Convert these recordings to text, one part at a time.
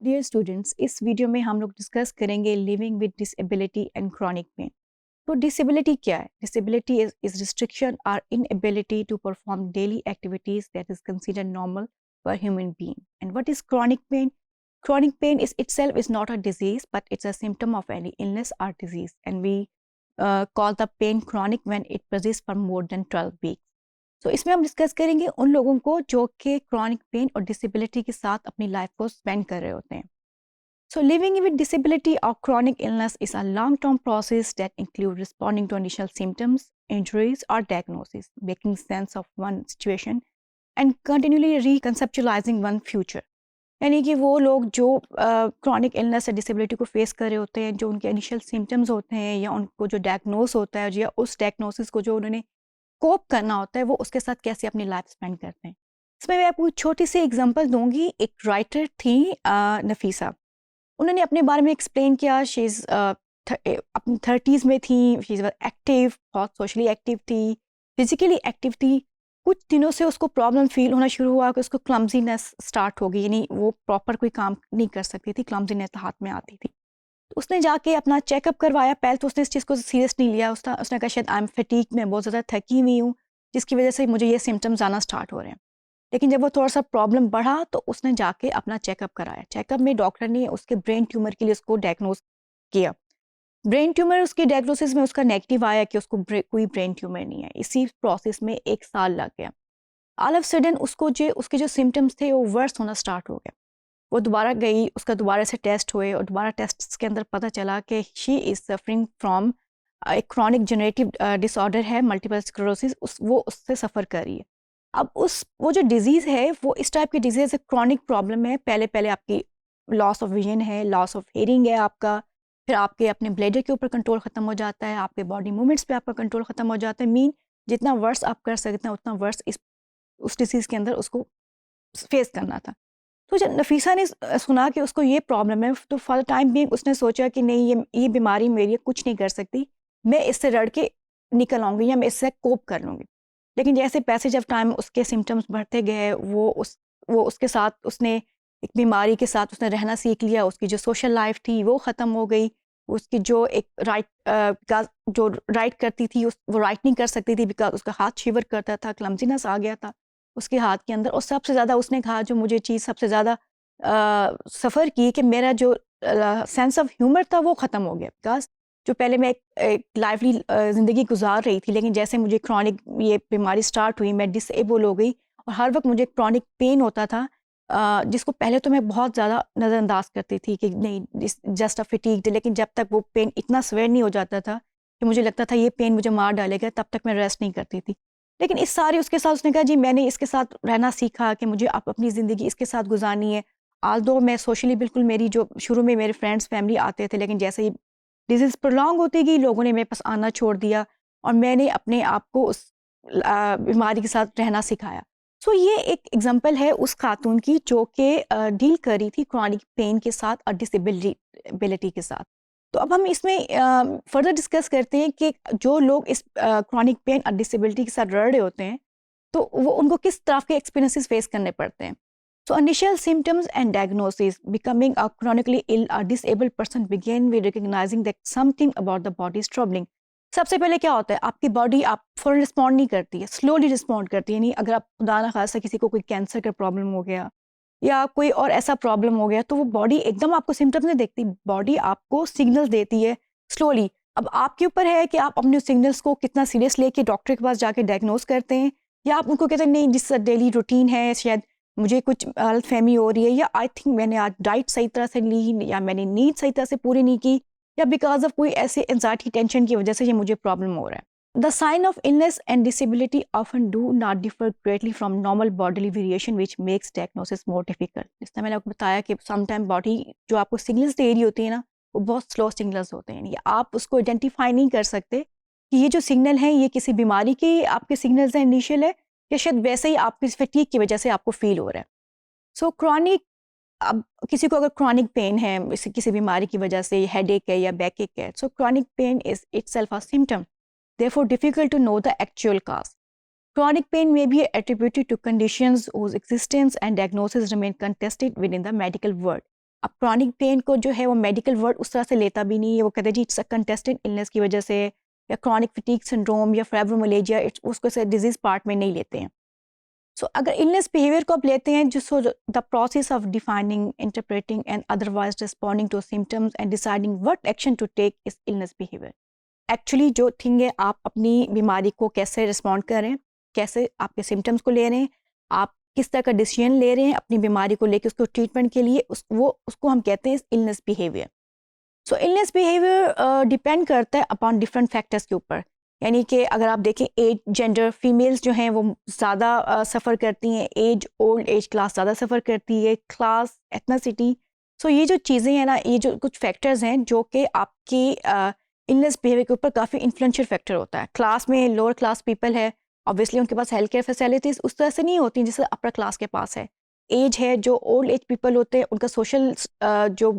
Dear students, इस video में हम लोग डिस्कस करेंगे living with disability and chronic pain. तो डिसेबिलिटी क्या है? डिसेबिलिटी इज रिस्ट्रिक्शन और inability to perform daily activities that is considered normal for human being. And what is chronic pain? Chronic pain is itself is not a disease, but it's a symptom of any illness or disease, and we call the pain chronic when it persists for more than 12 weeks. So इसमें हम discuss करेंगे उन लोगों को जो कि chronic pain और disability के साथ अपनी लाइफ को स्पेंड कर रहे होते हैं। So living with disability or chronic illness is a long-term process that includes responding to initial symptoms, injuries, or diagnosis, making sense of one situation, and continually reconceptualizing one future. यानी कि वो लोग जो chronic illness या disability को face कर रहे होते हैं, जो उनके इनिशियल सिम्टम्स होते हैं या उनको जो डायग्नोस होता है या उस डायग्नोसिस को जो उन्होंने कोप करना होता है, वो उसके साथ कैसे अपनी लाइफ स्पेंड करते हैं। इसमें मैं आपको छोटी सी एग्जांपल दूंगी। एक राइटर थी नफीसा। उन्होंने अपने बारे में एक्सप्लेन किया। शी इज़ अपनी 30s में थी। शी इज़ एक्टिव, बहुत सोशली एक्टिव थी, फिजिकली एक्टिव थी। कुछ दिनों से उसको प्रॉब्लम फील होना शुरू हुआ कि उसको क्लम्जीनेस स्टार्ट हो गई, यानी वो प्रॉपर कोई काम नहीं कर सकती थी, क्लम्जीनेस हाथ में आती थी। तो उसने जाके अपना चेकअप करवाया। पहले तो उसने इस चीज़ को सीरियस नहीं लिया। उसने कहा शायद आई एम फटीग, मैं बहुत ज़्यादा थकी हुई हूँ, जिसकी वजह से मुझे ये सिम्टम्स आना स्टार्ट हो रहे हैं। लेकिन जब वो थोड़ा सा प्रॉब्लम बढ़ा तो उसने जाके अपना चेकअप कराया। चेकअप में डॉक्टर ने उसके ब्रेन ट्यूमर के लिए उसको डायग्नोज किया। ब्रेन ट्यूमर उसकी डायग्नोसिस में उसका नेगेटिव आया कि उसको कोई ब्रेन ट्यूमर नहीं है। इसी प्रोसेस में 1 साल लग गया। ऑल ऑफ सडन उसके जो सिम्टम्स थे वो वर्स होना स्टार्ट हो गया। वो दोबारा गई, उसका दोबारा से टेस्ट हुए और दोबारा टेस्ट के अंदर पता चला कि शी इज़ सफरिंग फ्रॉम एक क्रॉनिक जनरेटिव डिसऑर्डर है, मल्टीपल स्क्लेरोसिस। वो उससे सफ़र कर रही है। अब वो जो डिज़ीज़ है वो इस टाइप की डिज़ीज़ है, क्रॉनिक प्रॉब्लम है। पहले आपकी लॉस ऑफ विजन है, लॉस ऑफ हेयरिंग है आपका, फिर आपके अपने ब्लैडर के ऊपर कंट्रोल ख़त्म हो जाता है, आपके बॉडी मूवमेंट्स पे आपका कंट्रोल ख़त्म हो जाता है। मीन जितना वर्स आप कर सकते हैं उतना वर्स उस डिसीज़ के अंदर उसको फेस करना था। तो जब नफीसा ने सुना कि उसको ये प्रॉब्लम है, तो फॉर द टाइम बीइंग उसने सोचा कि नहीं, ये बीमारी मेरी है, कुछ नहीं कर सकती, मैं इससे लड़ के निकल आऊँगी या मैं इससे कोप कर लूँगी। लेकिन जैसे पैसेज ऑफ टाइम उसके सिम्टम्स बढ़ते गए, वो उसके साथ उसने एक बीमारी के साथ उसने रहना सीख लिया। उसकी जो सोशल लाइफ थी वो ख़त्म हो गई। उसकी जो एक जो राइट करती थी वो राइट नहीं कर सकती थी, बिकॉज उसका हाथ शिवर करता था, क्लमजीनेस आ गया था उसके हाथ के अंदर। और सबसे ज़्यादा उसने कहा जो मुझे चीज़ सबसे ज़्यादा सफ़र की कि मेरा जो सेंस ऑफ ह्यूमर था वो ख़त्म हो गया। बिकॉज जो पहले मैं एक लाइवली ज़िंदगी गुजार रही थी, लेकिन जैसे मुझे क्रॉनिक ये बीमारी स्टार्ट हुई, मैं डिसेबल हो गई और हर वक्त मुझे क्रॉनिक पेन होता था, जिसको पहले तो मैं बहुत ज़्यादा नज़रअंदाज करती थी कि नहीं, जस्ट अ फटीग। लेकिन जब तक वो पेन इतना सवेयर नहीं हो जाता था कि मुझे लगता था ये पेन मुझे मार डालेगा, तब तक मैं रेस्ट नहीं करती थी। लेकिन इस सारी उसके साथ उसने कहा जी मैंने इसके साथ रहना सीखा कि मुझे अब अपनी ज़िंदगी इसके साथ गुजारनी है। आल्दो मैं सोशली बिल्कुल, मेरी जो शुरू में मेरे फ्रेंड्स फैमिली आते थे, लेकिन जैसे ही डिजीज़ प्रोलॉन्ग होती गई, लोगों ने मेरे पास आना छोड़ दिया और मैंने अपने आप को उस बीमारी के साथ रहना सिखाया। सो ये एक एग्जांपल है उस खातून की जो कि डील कर रही थी क्रॉनिक पेन के साथ और डिसेबिलिटी के साथ। तो अब हम इसमें फर्दर डिस्कस करते हैं कि जो लोग इस क्रॉनिक पेन और डिसेबिलिटी के साथ लड़ रहे होते हैं, तो वो उनको किस तरह के एक्सपीरियंसेस फेस करने पड़ते हैं। So initial symptoms and diagnosis: becoming a chronically ill or disabled person begin with recognizing that something about the body is troubling. सबसे पहले क्या होता है, आपकी बॉडी आप फौरन रिस्पॉन्ड नहीं करती है, स्लोली रिस्पॉन्ड करती है। नहीं, अगर आप खुदा ना खासा किसी को कोई कैंसर का प्रॉब्लम हो गया या कोई और ऐसा प्रॉब्लम हो गया, तो वो बॉडी एकदम आपको सिम्टम्स नहीं देखती, बॉडी आपको सिग्नल्स देती है स्लोली। अब आपके ऊपर है कि आप अपने सिग्नल्स को कितना सीरियस लेके डॉक्टर के पास जाके डायग्नोज करते हैं, या आप उनको कहते हैं नहीं जिस डेली रूटीन है, शायद मुझे कुछ गलतफहमी हो रही है, या आई थिंक मैंने आज डाइट सही तरह से ली, या मैंने नींद सही तरह से पूरी नहीं की, या बिकॉज ऑफ कोई ऐसे एंजाइटी टेंशन की वजह से ये मुझे प्रॉब्लम हो रहा है। The sign of illness and disability often do not differ greatly from normal bodily variation, which makes diagnosis more difficult. जिस तरह मैंने आपको बताया कि समटाइम बॉडी जो आपको सिग्नल्स दे रही होती है ना, वो बहुत स्लो सिग्नल्स होते हैं। आप उसको आइडेंटिफाई नहीं कर सकते कि ये जो सिग्नल है ये किसी बीमारी के आपके सिग्नल्स हैं इनिशियल है, या शायद वैसे ही आपकी फटीग की वजह से आपको फील हो रहा है। सो क्रॉनिक, अब किसी को अगर क्रॉनिक पेन है किसी बीमारी की वजह से, हेडेक है या बैक एक है, so chronic pain is itself a symptom, therefore difficult to know the actual cause. Chronic pain may be attributed to conditions whose existence and diagnosis remain contested within the medical world. अब chronic pain को जो है वो medical word उस तरह से लेता भी नहीं है, वो कहते हैं जी इट्स अ कंटेस्टेंट इलनेस की वजह से, या क्रॉनिक फटीग सिंड्रोम या फाइब्रोमियाल्जिया, उसको से डिजीज पार्ट में नहीं लेते हैं। सो अगर इलनेस बिहेवियर को आप लेते हैं, जिसको the process of defining, interpreting and otherwise responding to symptoms and deciding what action to take is illness behaviour. Actually जो थिंग है, आप अपनी बीमारी को कैसे रिस्पॉन्ड कर रहे हैं, कैसे आपके सिम्टम्स को ले रहे हैं, आप किस तरह का डिसीजन ले रहे हैं अपनी बीमारी को लेकर उसको ट्रीटमेंट के लिए, उसको हम कहते हैं इलनेस बिहेवियर। सो इलनेस बिहेवियर डिपेंड करता है अपॉन डिफरेंट फैक्टर्स के ऊपर। यानी कि अगर आप देखें एज, जेंडर, फीमेल्स जो हैं वो ज़्यादा सफ़र करती हैं, एज, ओल्ड एज क्लास ज़्यादा सफ़र करती है, क्लास, एथनिसिटी। सो ये जो चीज़ें हैं ना, ये जो कुछ फैक्टर्स हैं जो कि आपकी इलनेस बिहेवियर के ऊपर काफ़ी इन्फ्लुएंशियल फैक्टर होता है। क्लास में लोअर क्लास पीपल है, ऑब्वियसली उनके पास हेल्थ केयर फैसिलिटीज़ उस तरह से नहीं होती जैसे अपर क्लास के पास है। एज है, जो ओल्ड एज पीपल होते हैं उनका सोशल जो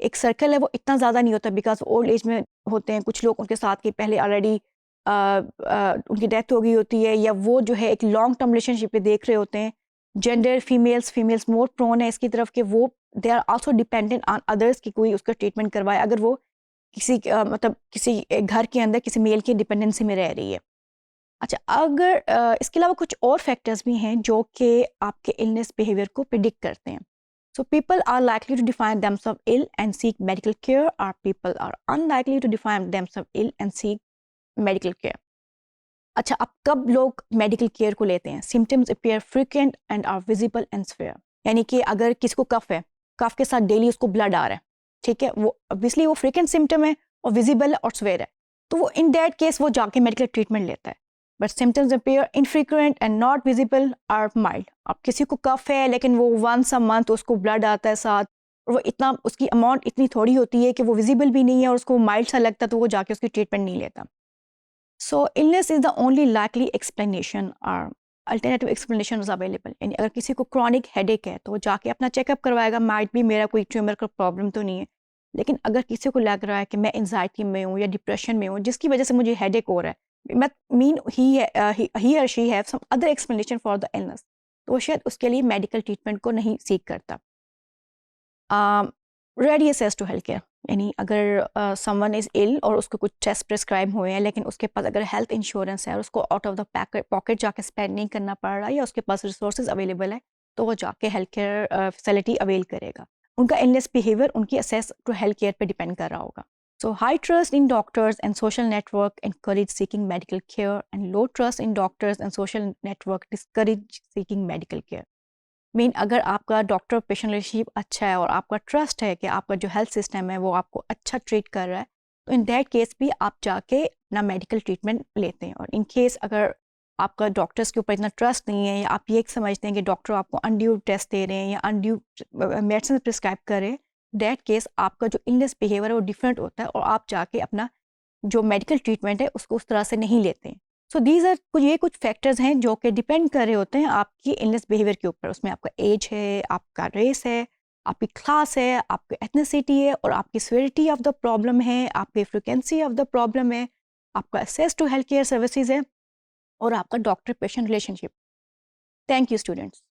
एक सर्कल है वो इतना ज़्यादा नहीं होता, बिकॉज ओल्ड एज में होते हैं कुछ लोग उनके साथ के पहले ऑलरेडी उनकी डेथ हो गई होती है, या वो जो है एक लॉन्ग टर्म रिलेशनशिप पे देख रहे होते हैं। जेंडर फीमेल्स मोर प्रोन है इसकी तरफ कि वो they are also dependent on others की कोई उसका ट्रीटमेंट करवाए, अगर वो किसी मतलब किसी घर के अंदर किसी मेल की डिपेंडेंसी में रह रही है। अच्छा, अगर इसके अलावा कुछ और फैक्टर्स भी हैं जो कि आपके इलनेस बिहेवियर को प्रिडिक्ट करते हैं। So people are likely to define themselves ill and seek medical care, or people are unlikely to define themselves ill and seek medical care. अच्छा, अब कब लोग मेडिकल केयर को लेते हैं? Symptoms appear frequent and are visible and severe. यानी कि अगर किसी को कफ है, कफ के साथ डेली उसको ब्लड आ रहा है, ठीक है, वो ऑब्वियसली वो फ्रीक्वेंट सिम्टम है और विजिबल है और स्वेयर है, तो वो इन दैट केस वो जाके मेडिकल ट्रीटमेंट लेता है। But symptoms appear infrequent and not visible are mild. अब किसी को कफ है लेकिन वो वंस अ मंथ उसको ब्लड आता है साथ, और वो इतना उसकी अमाउंट इतनी थोड़ी होती है कि वो विजिबल भी नहीं है और उसको माइल्ड सा लगता है, तो वो जाके उसकी ट्रीटमेंट नहीं लेता। So illness is the only likely explanation or alternative explanation is available. यानी अगर किसी को क्रॉनिक हेडेक है तो वो जाके अपना चेकअप करवाएगा, माइट भी मेरा कोई ट्यूमर का प्रॉब्लम तो नहीं है। लेकिन अगर किसी को लग रहा है कि मैं एंजाइटी में हूँ या डिप्रेशन में हूँ जिसकी वजह से मुझे हेडेक हो रहा है, मैं मीन ही और she have some other explanation for the illness, तो वो शायद उसके लिए मेडिकल ट्रीटमेंट को नहीं सीख करता। Ready access to health care, यानी अगर समवन इज़ इल और उसको कुछ टेस्ट प्रिस्क्राइब हुए हैं लेकिन उसके पास अगर हेल्थ इंश्योरेंस है और उसको आउट ऑफ द पॉकेट जाके स्पेंड नहीं करना पड़ रहा या उसके पास रिसोर्सेज अवेलेबल है, तो वो जाके हेल्थ केयर फैसिलिटी अवेल करेगा। उनका इलनेस बिहेवियर उनकी असेस टू हेल्थ केयर पे डिपेंड कर रहा होगा। So high trust in doctors and social network encourage seeking medical care, and low trust in doctors and social network discourage seeking medical care. Mean अगर आपका doctor patient relationship अच्छा है और आपका ट्रस्ट है कि आपका जो हेल्थ सिस्टम है वो आपको अच्छा ट्रीट कर रहा है, तो इन दैट केस भी आप जाके अपना मेडिकल ट्रीटमेंट लेते हैं। और इन केस अगर आपका डॉक्टर्स के ऊपर इतना ट्रस्ट नहीं है या आप ये समझते हैं कि डॉक्टर आपको अनड्यू टेस्ट दे रहे हैं या अनड्यू मेडिसिन प्रिस्क्राइब कर रहे हैं, दैट केस आपका जो इलनेस बिहेवियर है वो डिफरेंट होता है और आप जाके अपना जो मेडिकल ट्रीटमेंट है उसको उस तरह से नहीं लेते हैं। सो दीज आर कुछ फैक्टर्स हैं जो कि डिपेंड कर रहे होते हैं आपकी इलनेस बिहेवियर के ऊपर। उसमें आपका एज है, आपका रेस है, आपकी क्लास है, आपकी एथनिसिटी है, और आपकी सिवियरिटी ऑफ द प्रॉब्लम है, आपकी फ्रिक्वेंसी ऑफ द प्रॉब्लम है, आपका access to health care services है, और आपका doctor patient relationship. Thank you students.